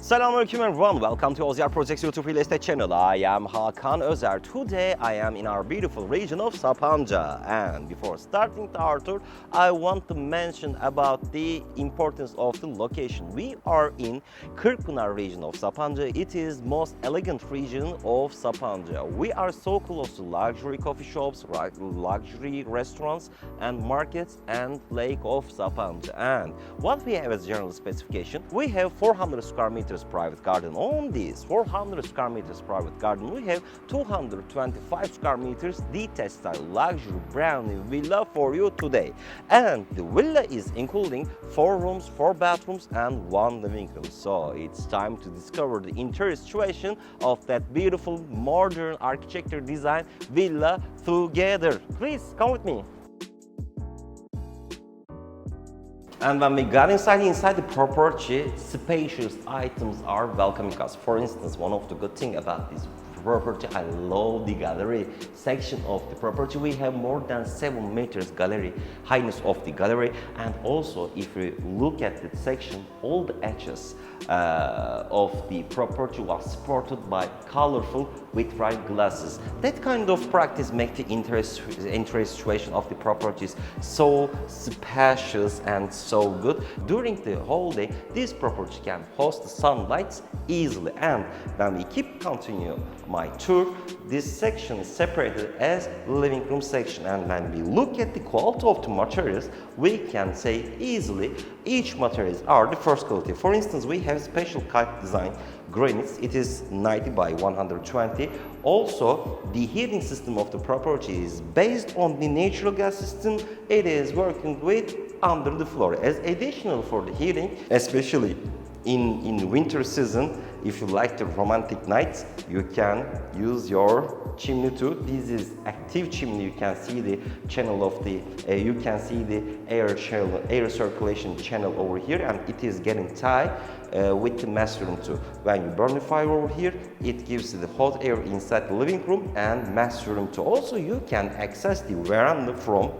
Selamünaleyküm everyone, welcome to Ozyar Projects YouTube Real Estate channel. I am Hakan Özer. Today I am in our beautiful region of Sapanca. And before starting our tour, I want to mention about the importance of the location. We are in Kırkpınar region of Sapanca. It is most elegant region of Sapanca. We are so close to luxury coffee shops, luxury restaurants and markets and Lake of Sapanca. And what we have as general specification, we have 400 square meters private garden. On this 400 square meters private garden, we have 225 square meters detached style luxury brand new villa for you today. And the villa is including 4 rooms, 4 bathrooms and 1 living room. So it's time to discover the interior situation of that beautiful modern architecture design villa together. Please come with me. And when we got inside the property, spacious items are welcoming us. For instance, one of the good things about this property, I love the gallery section of the property. We have more than 7 meters gallery, highness of the gallery. And also, if we look at the section, all the edges of the property was supported by colorful vitrine glasses. That kind of practice makes the interior situation of the properties so spacious and so good. During the whole day, this property can host the sunlight easily. And when we keep continue my tour, this section is separated as living room section. And when we look at the quality of the materials, we can say easily each materials are the first quality. For instance, we have special kite design granites. It is 90 by 120. Also, the heating system of the property is based on the natural gas system. It is working with under the floor as additional for the heating, especially in winter season. If you like the romantic nights, you can use your chimney too. This is active chimney. You can see the channel of the you can see the air circulation channel over here, and it is getting tied with the master room too. When you burn the fire over here, it gives the hot air inside the living room and master room too. Also, you can access the veranda from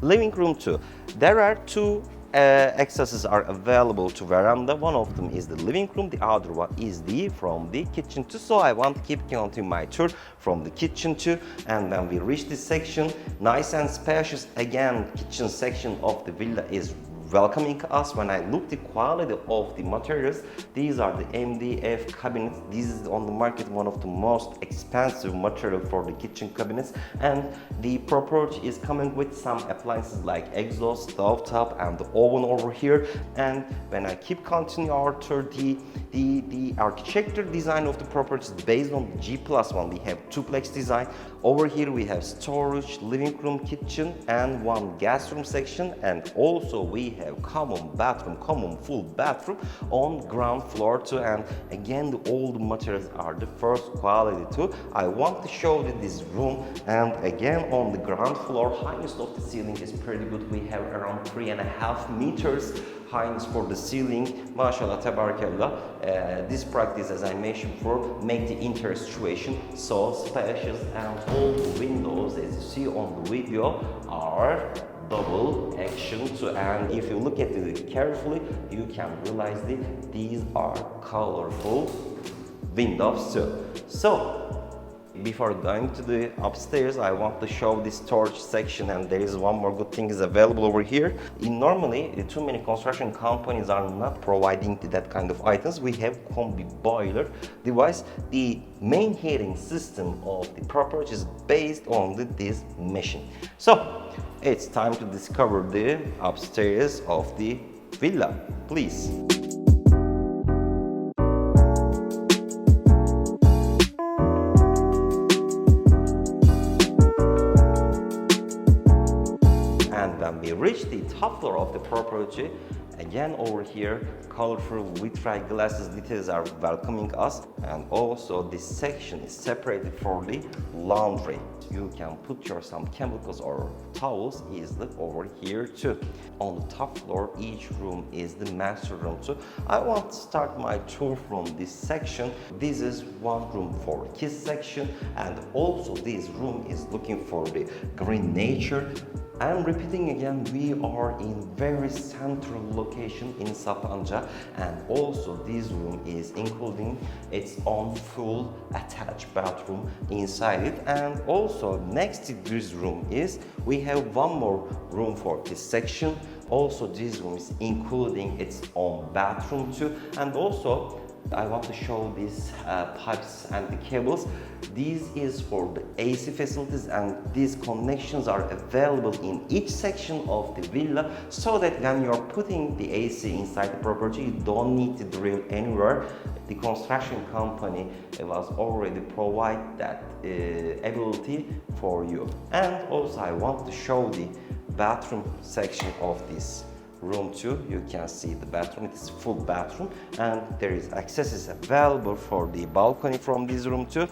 living room too. There are 2 accesses are available to veranda. One of them is the living room, the other one is from the kitchen too. So I want to keep continuing my tour from the kitchen too. And when we reach this section, nice and spacious, again kitchen section of the villa is welcoming us. When I look the quality of the materials, these are the MDF cabinets. This is on the market one of the most expensive material for the kitchen cabinets. And the property is coming with some appliances like exhaust, stove top and the oven over here. And when I keep continuing our tour, the architecture design of the property is based on G+1. We have duplex design. Over here we have storage, living room, kitchen and 1 guest room section, and also we have common bathroom, common full bathroom on ground floor too. And again, all the materials are the first quality too. I want to show you this room, and again on the ground floor, highness of the ceiling is pretty good. We have around 3.5 meters highness for the ceiling. Mashallah, tabarakallah. This practice, as I mentioned before, make the interior situation so spacious, and all the windows, as you see on the video, are double action too. And if you look at it carefully, you can realize that these are colorful windows too. So before going to the upstairs, I want to show this storage section, and there is one more good thing is available over here. Normally, too many construction companies are not providing that kind of items. We have combi boiler device. The main heating system of the property is based on this machine. So it's time to discover the upstairs of the villa. Please. When we reach the top floor of the property, again over here, colorful vitrine glasses details are welcoming us. And also this section is separated for the laundry. You can put your some chemicals or towels easily over here too. On the top floor, each room is the master room too. I want to start my tour from this section. This is one room for kids section, and also this room is looking for the green nature. I'm repeating again, we are in very central location in Sapanca, and also this room is including its own full attached bathroom inside it. And also next to this room is we have one more room for this section. Also this room is including its own bathroom too. And also I want to show these pipes and the cables. This is for the AC facilities, and these connections are available in each section of the villa, so that when you're putting the AC inside the property, you don't need to drill anywhere. The construction company was already provide that ability for you. And also I want to show the bathroom section of this room too. You can see the bathroom, it is full bathroom, and there is access is available for the balcony from this room too.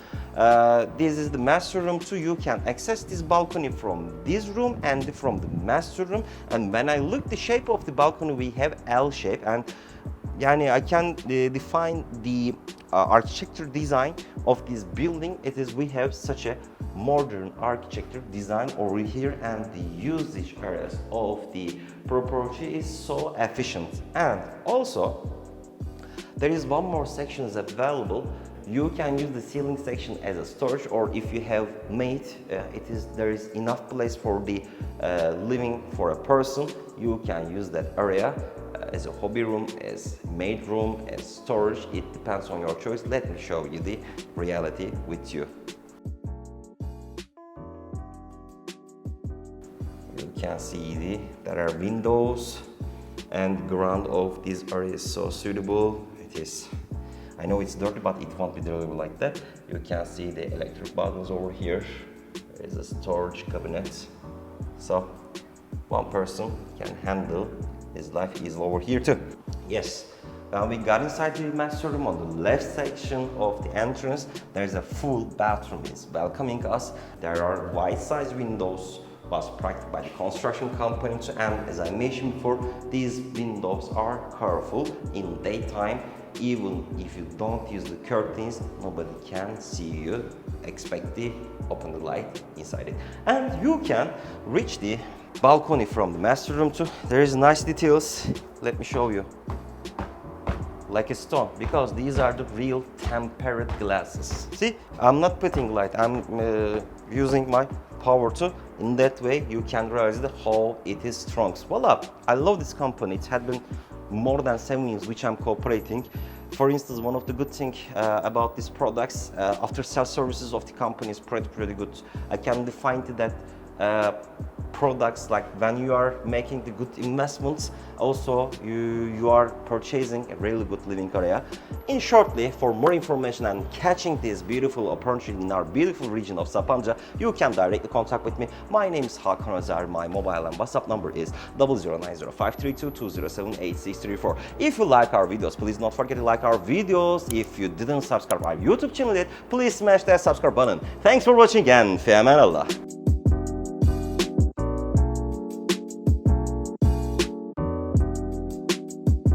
This is the master room too. You can access this balcony from this room and from the master room. And when I look the shape of the balcony, we have L shape, and I can define the architecture design of this building. It is we have such a modern architecture design over here, and the usage areas of the property is so efficient. And also there is one more section is available. You can use the ceiling section as a storage, or if you have made there is enough place for the living for a person, you can use that area as a hobby room, as maid room, as storage. It depends on your choice. Let me show you the reality with you. You can see there are windows, and the ground of this area is so suitable. It is, I know it's dirty, but it won't be dirty like that. You can see the electric buttons over here. There is a storage cabinet, so one person can handle his life easily over here too. Yes, when we got inside the master room, on the left section of the entrance, there is a full bathroom is welcoming us. There are wide size windows was practiced by the construction company, and as I mentioned before, these windows are colorful in daytime. Even if you don't use the curtains, nobody can see you. Expect the open the light inside it, and you can reach the balcony from the master room too. There is nice details. Let me show you. Like a stone, because these are the real tempered glasses. See, I'm not putting light, I'm using my power to. In that way, you can realize how it is strong. Voila! I love this company. It had been more than 7 years which I'm cooperating. For instance, one of the good things about these products, after sales services of the company is pretty good. I can define that products, like when you are making the good investments, also you are purchasing a really good living area. In shortly, for more information and catching this beautiful opportunity in our beautiful region of Sapanca, you can directly contact with me. My name is Hakan. My mobile and WhatsApp number is 009053220786334. If you like our videos, please don't forget to like our videos. If you didn't subscribe our YouTube channel yet, please smash that subscribe button. Thanks for watching, and fi aman Allah.